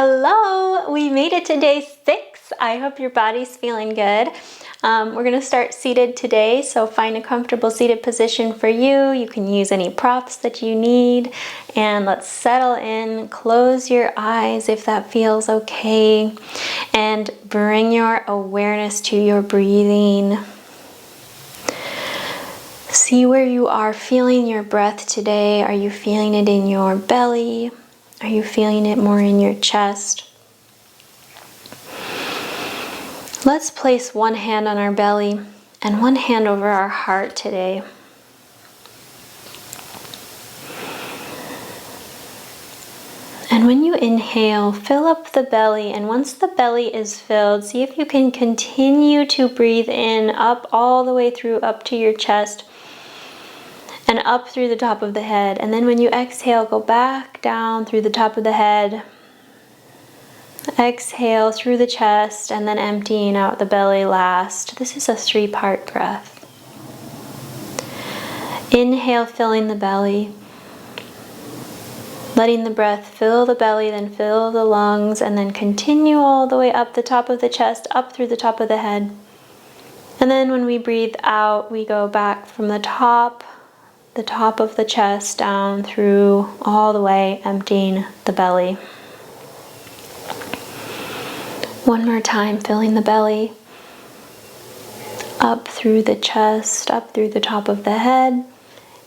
Hello, we made it to day 6. I hope your body's feeling good. We're going to start seated today, so find a comfortable seated position for you. You can use any props that you need, and let's settle in. Close your eyes if that feels okay, and bring your awareness to your breathing. See where you are feeling your breath today. Are you feeling it in your belly? Are you feeling it more in your chest? Let's place one hand on our belly and one hand over our heart today. And when you inhale, fill up the belly, and once the belly is filled, see if you can continue to breathe in up all the way through up to your chest and up through the top of the head. And then when you exhale, go back down through the top of the head. Exhale through the chest and then emptying out the belly last. This is a 3-part breath. Inhale, filling the belly. Letting the breath fill the belly, then fill the lungs, and then continue all the way up the top of the chest, up through the top of the head. And then when we breathe out, we go back from the top of the chest down through all the way, emptying the belly. One more time, filling the belly, up through the chest, up through the top of the head,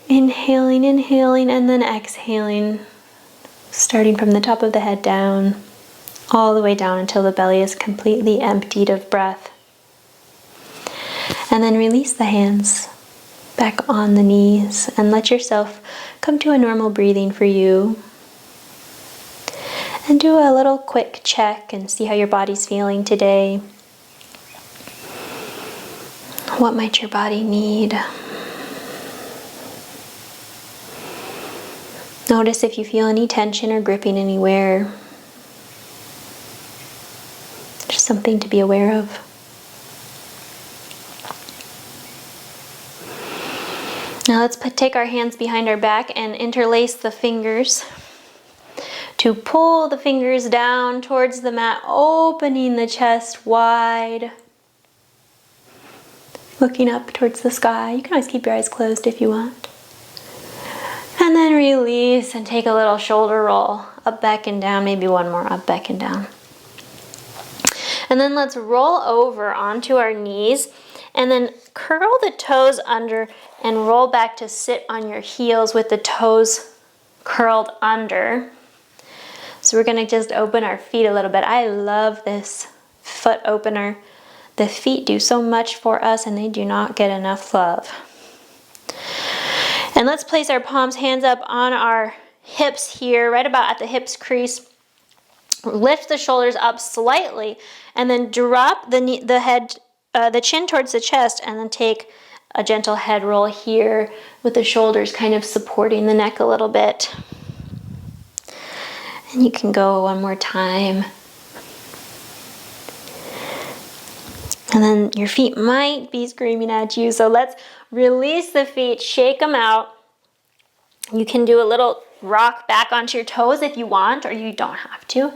inhaling, and then exhaling, starting from the top of the head down, all the way down until the belly is completely emptied of breath. And then release the hands back on the knees and let yourself come to a normal breathing for you. And do a little quick check and see how your body's feeling today. What might your body need? Notice if you feel any tension or gripping anywhere. Just something to be aware of. Now let's take our hands behind our back and interlace the fingers to pull the fingers down towards the mat, opening the chest wide, looking up towards the sky. You can always keep your eyes closed if you want. And then release and take a little shoulder roll, up, back, and down. Maybe one more, up, back, and down. And then let's roll over onto our knees and then curl the toes under and roll back to sit on your heels with the toes curled under. So we're going to just open our feet a little bit. I love this foot opener. The feet do so much for us and they do not get enough love. And let's place our palms, hands up on our hips here, right about at the hips crease. Lift the shoulders up slightly and then drop the chin towards the chest, and then take a gentle head roll here with the shoulders kind of supporting the neck a little bit. And you can go one more time. And then your feet might be screaming at you, so let's release the feet, shake them out. You can do a little rock back onto your toes if you want, or you don't have to.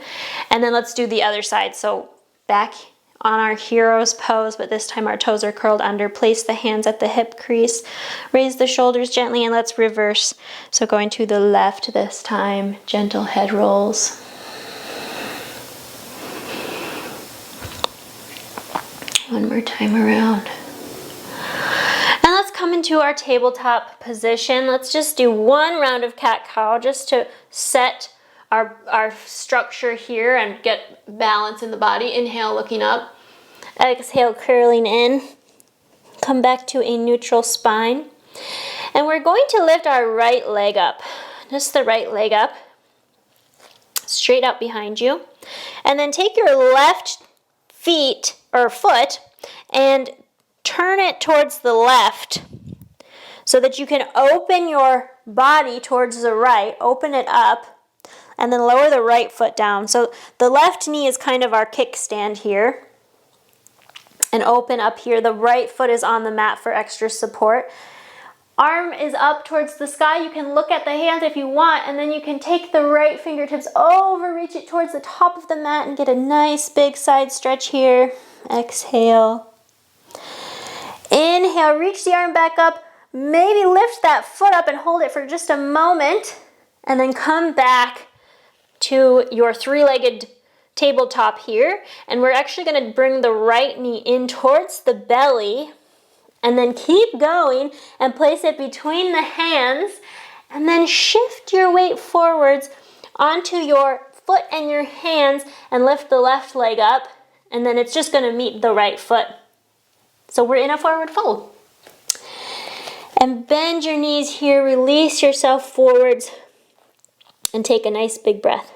And then let's do the other side. So back on our hero's pose, but this time our toes are curled under. Place the hands at the hip crease. Raise the shoulders gently, and let's reverse. So going to the left this time, gentle head rolls. One more time around. And let's come into our tabletop position. Let's just do one round of cat-cow just to set our structure here and get balance in the body. Inhale, looking up. Exhale, curling in. Come back to a neutral spine. And we're going to lift our right leg up. Just the right leg up. Straight out behind you. And then take your left foot and turn it towards the left so that you can open your body towards the right. Open it up. And then lower the right foot down. So the left knee is kind of our kickstand here. And open up here. The right foot is on the mat for extra support. arm is up towards the sky. You can look at the hands if you want, and then you can take the right fingertips over, reach it towards the top of the mat and get a nice big side stretch here. Exhale. Inhale, reach the arm back up. Maybe lift that foot up and hold it for just a moment, and then come back to your three-legged tabletop here. And we're actually going to bring the right knee in towards the belly, and then keep going and place it between the hands, and then shift your weight forwards onto your foot and your hands and lift the left leg up, and then it's just going to meet the right foot. So we're in a forward fold. And bend your knees here, release yourself forwards, and take a nice big breath.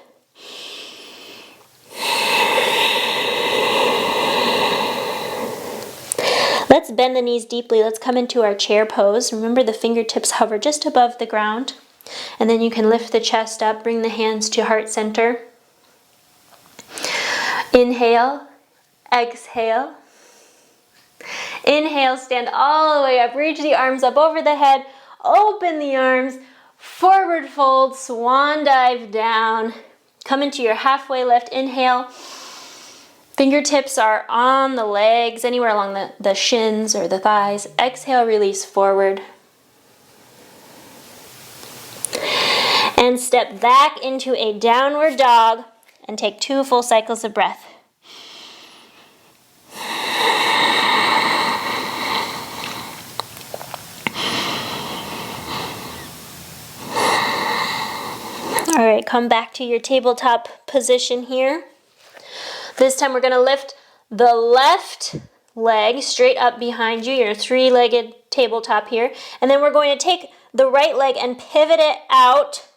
Let's bend the knees deeply. Let's come into our chair pose. Remember, the fingertips hover just above the ground. And then you can lift the chest up, bring the hands to heart center. Inhale, exhale. Inhale, stand all the way up, reach the arms up over the head, open the arms, forward fold, swan dive down. Come into your halfway lift. Inhale. Fingertips are on the legs, anywhere along the shins or the thighs. Exhale, release forward. And step back into a downward dog and take 2 full cycles of breath. All right, come back to your tabletop position here. This time we're going to lift the left leg straight up behind you, your three-legged tabletop here. And then we're going to take the right leg and pivot it out,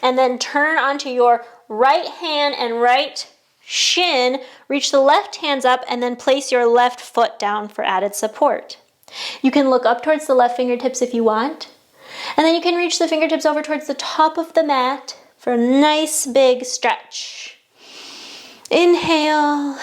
and then turn onto your right hand and right shin. Reach the left hands up and then place your left foot down for added support. You can look up towards the left fingertips if you want. And then you can reach the fingertips over towards the top of the mat for a nice big stretch. Inhale,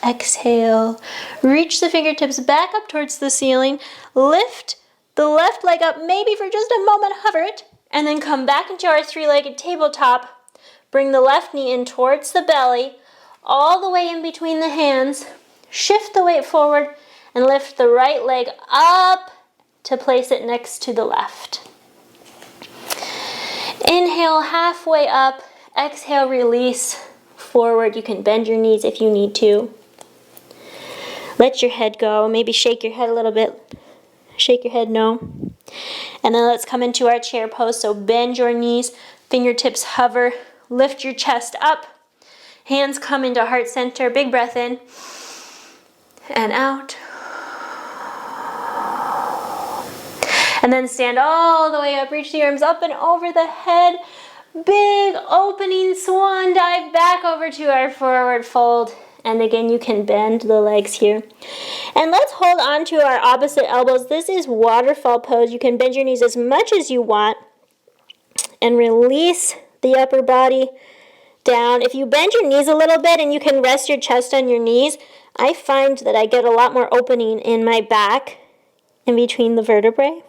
exhale. Reach the fingertips back up towards the ceiling. Lift the left leg up, maybe for just a moment, hover it, and then come back into our three-legged tabletop. Bring the left knee in towards the belly, all the way in between the hands. Shift the weight forward and lift the right leg up to place it next to the left. Inhale, halfway up. Exhale, release forward. You can bend your knees if you need to. Let your head go. Maybe shake your head a little bit. Shake your head no. And then let's come into our chair pose. So bend your knees, fingertips hover, lift your chest up. Hands come into heart center. Big breath in and out. And then stand all the way up, reach the arms up and over the head. Big opening swan dive back over to our forward fold. And again, you can bend the legs here. And let's hold on to our opposite elbows. This is waterfall pose. You can bend your knees as much as you want and release the upper body down. If you bend your knees a little bit and you can rest your chest on your knees, I find that I get a lot more opening in my back in between the vertebrae.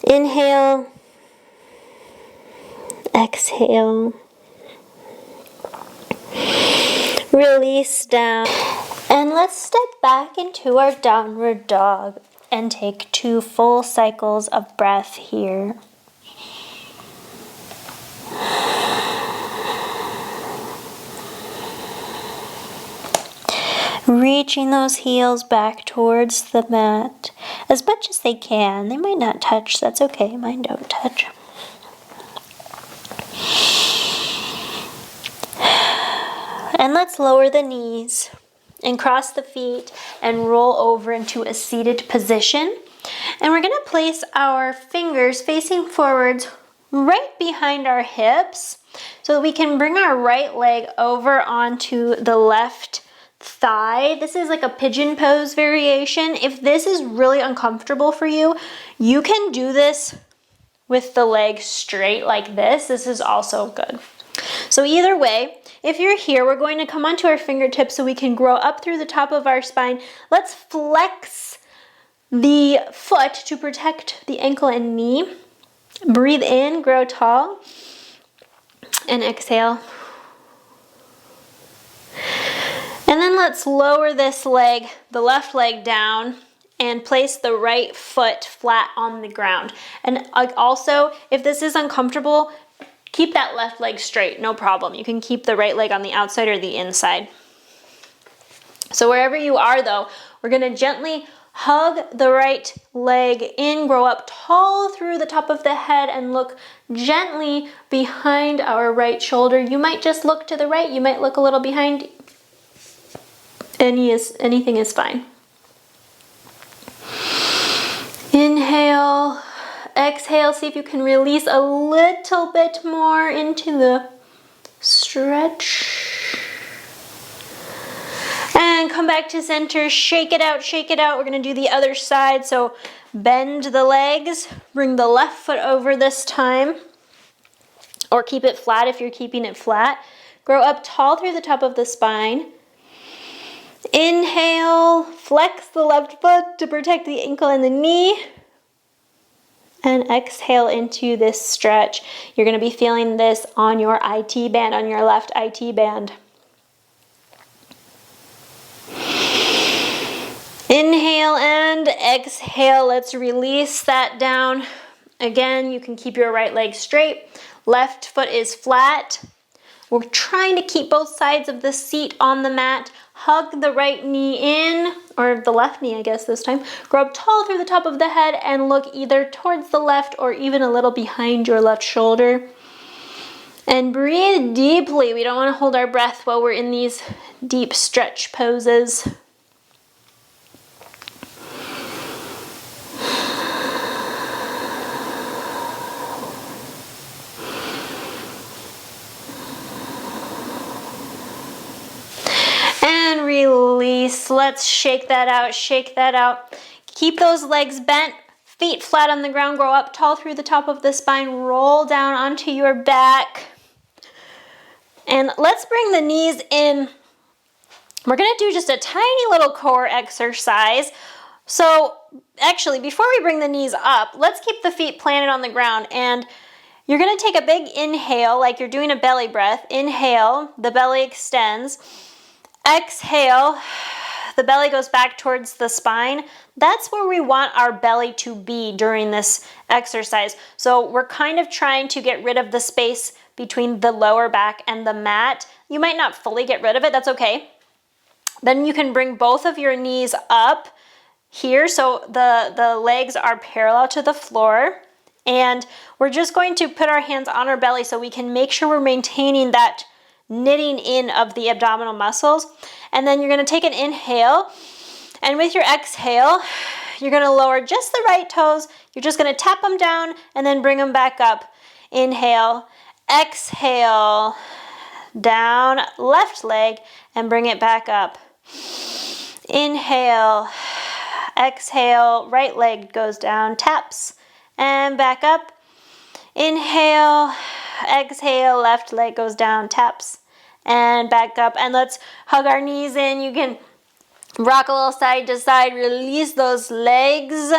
Inhale, exhale, release down, and let's step back into our downward dog and take 2 full cycles of breath here. Reaching those heels back towards the mat as much as they can. They might not touch, that's okay, mine don't touch. And let's lower the knees and cross the feet and roll over into a seated position. And we're going to place our fingers facing forwards right behind our hips so that we can bring our right leg over onto the left thigh. This is like a pigeon pose variation. If this is really uncomfortable for you, you can do this with the leg straight like this. This is also good. So either way, if you're here, we're going to come onto our fingertips so we can grow up through the top of our spine. Let's flex the foot to protect the ankle and knee. Breathe in, grow tall, and exhale. And then let's lower this leg, the left leg down, and place the right foot flat on the ground. And also, if this is uncomfortable, keep that left leg straight, no problem. You can keep the right leg on the outside or the inside. So wherever you are though, we're gonna gently hug the right leg in, grow up tall through the top of the head, and look gently behind our right shoulder. You might just look to the right, you might look a little behind. Anything is fine. Inhale, exhale, see if you can release a little bit more into the stretch. And come back to center, shake it out, shake it out. We're gonna do the other side. So bend the legs, bring the left foot over this time, or keep it flat if you're keeping it flat. Grow up tall through the top of the spine. Inhale, flex the left foot to protect the ankle and the knee. And exhale into this stretch. You're gonna be feeling this on your IT band, on your left IT band. Inhale and exhale. Let's release that down. Again, you can keep your right leg straight. Left foot is flat. We're trying to keep both sides of the seat on the mat. Hug the right knee in, or the left knee, I guess this time. Grow up tall through the top of the head and look either towards the left or even a little behind your left shoulder. And breathe deeply. We don't want to hold our breath while we're in these deep stretch poses. And release. Let's shake that out, shake that out. Keep those legs bent, feet flat on the ground, grow up tall through the top of the spine, roll down onto your back. And let's bring the knees in. We're gonna do just a tiny little core exercise. So actually, before we bring the knees up, let's keep the feet planted on the ground, and you're gonna take a big inhale like you're doing a belly breath. Inhale, the belly extends. Exhale, the belly goes back towards the spine. That's where we want our belly to be during this exercise. So we're kind of trying to get rid of the space between the lower back and the mat. You might not fully get rid of it, that's okay. Then you can bring both of your knees up here so the legs are parallel to the floor. And we're just going to put our hands on our belly so we can make sure we're maintaining that knitting in of the abdominal muscles. And then you're going to take an inhale, and with your exhale you're going to lower just the right toes. You're just going to tap them down and then bring them back up. Inhale, exhale, down left leg and bring it back up. Inhale, exhale, right leg goes down, taps and back up. Inhale, exhale, left leg goes down, taps and back up. And let's hug our knees in. You can rock a little side to side, release those legs.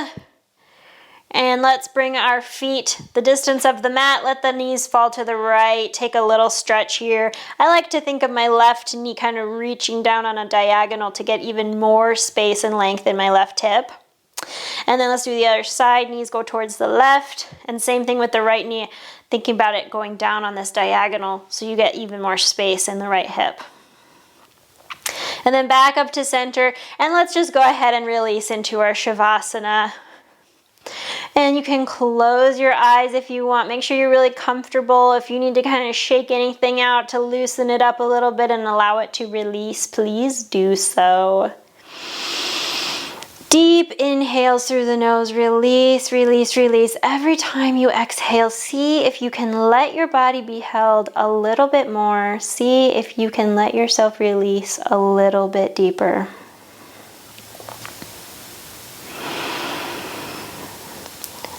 And let's bring our feet the distance of the mat. Let the knees fall to the right. Take a little stretch here. I like to think of my left knee kind of reaching down on a diagonal to get even more space and length in my left hip. And then let's do the other side. Knees go towards the left. And same thing with the right knee. Thinking about it going down on this diagonal so you get even more space in the right hip. And then back up to center. And let's just go ahead and release into our Shavasana. And you can close your eyes if you want. Make sure you're really comfortable. If you need to kind of shake anything out to loosen it up a little bit and allow it to release, please do so. Deep inhales through the nose, release, release, release. Every time you exhale, see if you can let your body be held a little bit more. See if you can let yourself release a little bit deeper.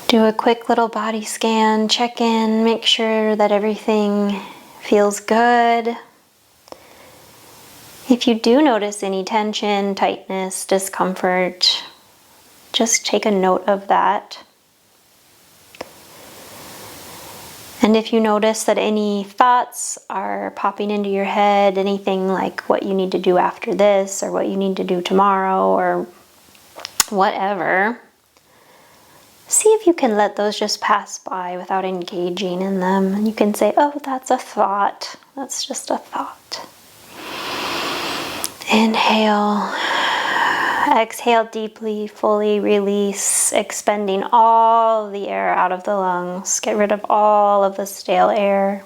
Do a quick little body scan, check in, make sure that everything feels good. If you do notice any tension, tightness, discomfort, just take a note of that. And if you notice that any thoughts are popping into your head, anything like what you need to do after this or what you need to do tomorrow or whatever, see if you can let those just pass by without engaging in them. And you can say, oh, that's a thought. That's just a thought. Inhale. Exhale deeply, fully release, expending all the air out of the lungs. Get rid of all of the stale air.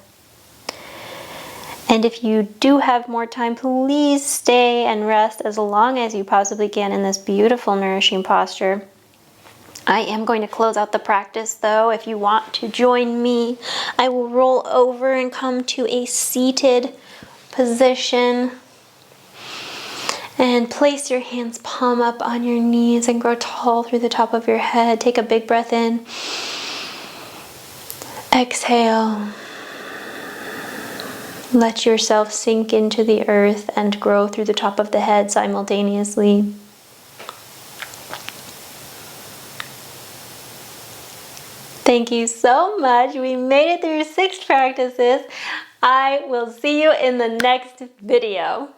And if you do have more time, please stay and rest as long as you possibly can in this beautiful, nourishing posture. I am going to close out the practice though. If you want to join me, I will roll over and come to a seated position. And place your hands palm up on your knees and grow tall through the top of your head. Take a big breath in. Exhale. Let yourself sink into the earth and grow through the top of the head simultaneously. Thank you so much. We made it through 6 practices. I will see you in the next video.